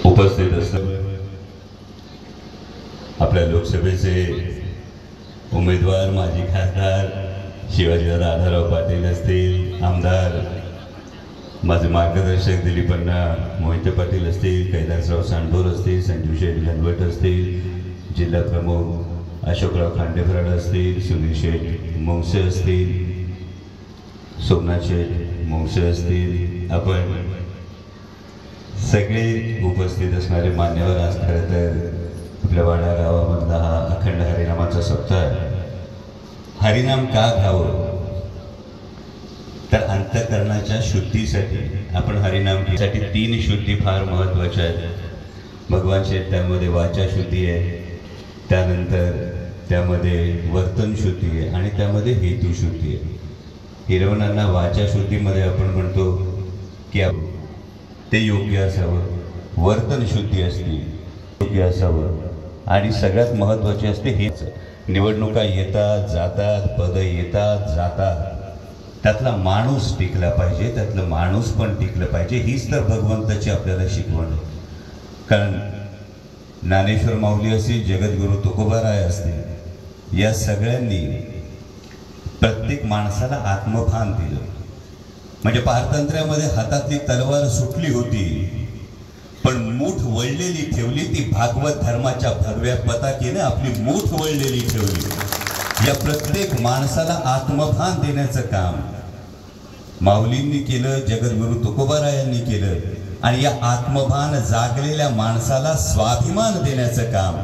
उपस्थित असतात आपल्या लोकसभेचे उमेदवार माजी खासदार शिवाजीराव आढळराव पाटील असतील, आमदार माझे मार्गदर्शक दिलीपण्णा मोहिते पाटील असतील, कैलासराव सांडभोर असतील, संजू शेठ घनवट असतील, जिल्हा प्रमुख अशोकराव खांडेफराड असतील, सुनील शेठ मोंगसे असतील, सोमनाथ शेठ मोंगसे असतील, आपण सगळे उपस्थित असणारे मान्यवर आज खरं तर आपल्या वाडा गावामधला हा अखंड हरिनामाचा सप्ताह हरिनाम का घ्यावं तर अंतःकरणाच्या शुद्धीसाठी आपण हरिनामसाठी 3 शुद्धी फार महत्त्वाच्या आहेत। भगवानचे त्यामध्ये वाचा शुद्धी आहे, त्यानंतर त्यामध्ये वर्तन शुद्धी आहे आणि त्यामध्ये हेतू शुद्धी आहे। हिरवणांना वाचा शुद्धीमध्ये आपण म्हणतो की ते योग्य असावं, वर्तन शुद्धी असते योग्य असावं आणि सगळ्यात महत्त्वाचे असते हेच निवडणुका येतात जातात, पद येतात जातात, त्यातला माणूस टिकला पाहिजे, त्यातलं माणूस पण टिकलं पाहिजे। हीच तर भगवंताची आपल्याला शिकवण आहे। कारण ज्ञानेश्वर माऊली असतील, जगद्गुरू तुकोबाराय असतील, या सगळ्यांनी प्रत्येक माणसाला आत्मभान दिलं। म्हणजे पारतंत्र्यामध्ये हातातली तलवार सुटली होती पण मूठ वळलेली ठेवली, ती भागवत धर्माच्या भगव्या पताकेने आपली मूठ वळलेली ठेवली। या प्रत्येक माणसाला आत्मभान देण्याचं काम माऊलींनी केलं, जगद्गुरू तुकोबारायांनी केलं आणि या आत्मभान जागलेल्या माणसाला स्वाभिमान देण्याचं काम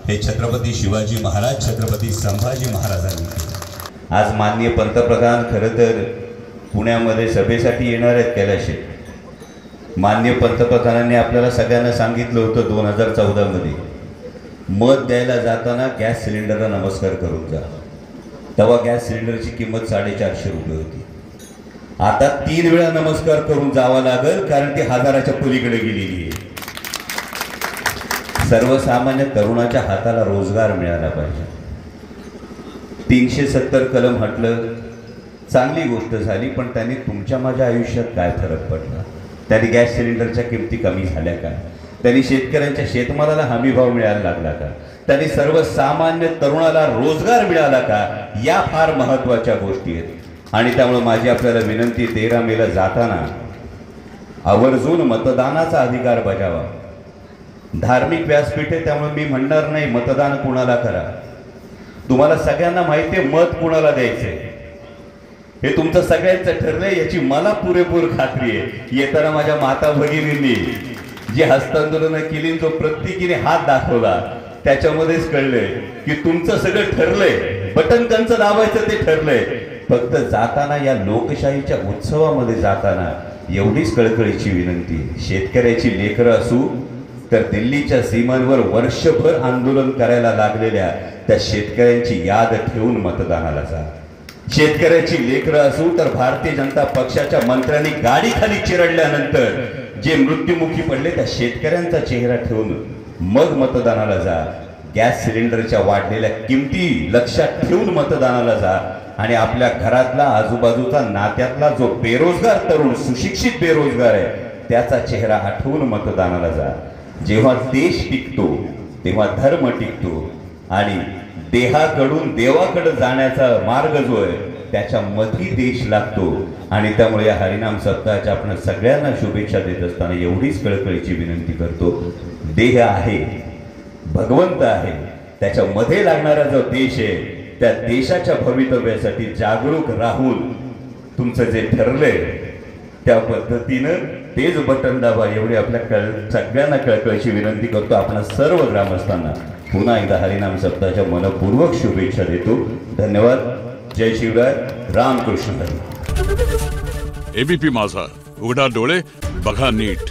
हे छत्रपती शिवाजी महाराज, छत्रपती संभाजी महाराजांनी केलं। आज माननीय पंतप्रधान खरं तर पुण्यामध्ये सभेसाठी येणार आहेत कैलाशी। माननीय पंतप्रधानांनी आपल्याला सगळ्यांना सांगितलं होतं 2014 मध्ये मत द्यायला जाताना गॅस सिलेंडरला नमस्कार करून जा। तेव्हा गॅस सिलेंडरची किंमत 450 रुपये होती। आता 3 वेळा नमस्कार करून जावं लागेल कारण ती हजाराच्या पलीकडे गेलेली आहे। सर्वसामान्य तरुणाच्या हाताला रोजगार मिळाला पाहिजे। 370 कलम हटलं, चांगली गोष्ट झाली, पण त्यांनी तुमच्या माझ्या आयुष्यात काय फरक पडला? त्यांनी गॅस सिलेंडरच्या किमती कमी झाल्या का? त्यांनी शेतकऱ्यांच्या शेतमालाला हमीभाव मिळायला लागला का? त्यांनी सर्वसामान्य तरुणाला रोजगार मिळाला का? या फार महत्त्वाच्या गोष्टी आहेत आणि त्यामुळे माझी आपल्याला विनंती 13 मेला जाताना आवर्जून मतदानाचा अधिकार बजावा। धार्मिक व्यासपीठ आहे त्यामुळे मी म्हणणार नाही मतदान कुणाला करा, तुम्हाला सगळ्यांना माहिती आहे मत कुणाला द्यायचंय, हे तुमचं सगळ्यांचं ठरलंय याची मला पुरेपूर खात्री आहे। येताना माझ्या माता भगिनींनी जी हस्तांदोलनं केली, जो प्रत्येकीने हात दाखवला, त्याच्यामध्येच कळलंय की तुमचं सगळं ठरलंय, बटन कंचं दाबायचं ते ठरलंय। फक्त जाताना या लोकशाहीच्या उत्सवामध्ये जाताना एवढीच कळकळीची विनंती, शेतकऱ्याची लेकरं असू तर दिल्लीच्या सीमांवर वर्षभर आंदोलन करायला लागलेल्या त्या शेतकऱ्यांची याद ठेवून मतदानाला जा। शेतकऱ्याची लेकरं असू तर भारतीय जनता पक्षाच्या मंत्र्यांनी गाडी खाली चिरडल्यानंतर जे मृत्युमुखी पडले त्या शेतकऱ्यांचा चेहरा ठेवून मग मतदानाला जा। गॅस सिलेंडरच्या वाढलेल्या किमती लक्षात ठेवून मतदानाला जा आणि आपल्या घरातला आजूबाजूचा नात्यातला जो बेरोजगार तरुण, सुशिक्षित बेरोजगार आहे, त्याचा चेहरा आठवून मतदानाला जा। जेव्हा देश टिकतो तेव्हा धर्म टिकतो आणि देहाकडून देवाकडे जाण्याचा मार्ग जो आहे त्याच्यामध्ये देश लागतो आणि त्यामुळे या हरिनाम सप्ताहाच्या आपण सगळ्यांना शुभेच्छा देत असताना एवढीच कळकळीची विनंती करतो, देह आहे, भगवंत आहे, त्याच्यामध्ये लागणारा जो देश आहे त्या देशाच्या भवितव्यासाठी जागरूक राहून तुमचं जे ठरलंय त्या पद्धतीनं तेच बटन दाबा एवढी आपल्या सगळ्यांना कळकळीची विनंती करतो। आपण सर्व ग्रामस्थांना पुन्हा एकदा हरिनाम सप्ताहाच्या मनपूर्वक शुभेच्छा देतो। धन्यवाद। जय शिवराय, रामकृष्ण हरी। एबीपी माझा, उघडा डोळे बघा नीट।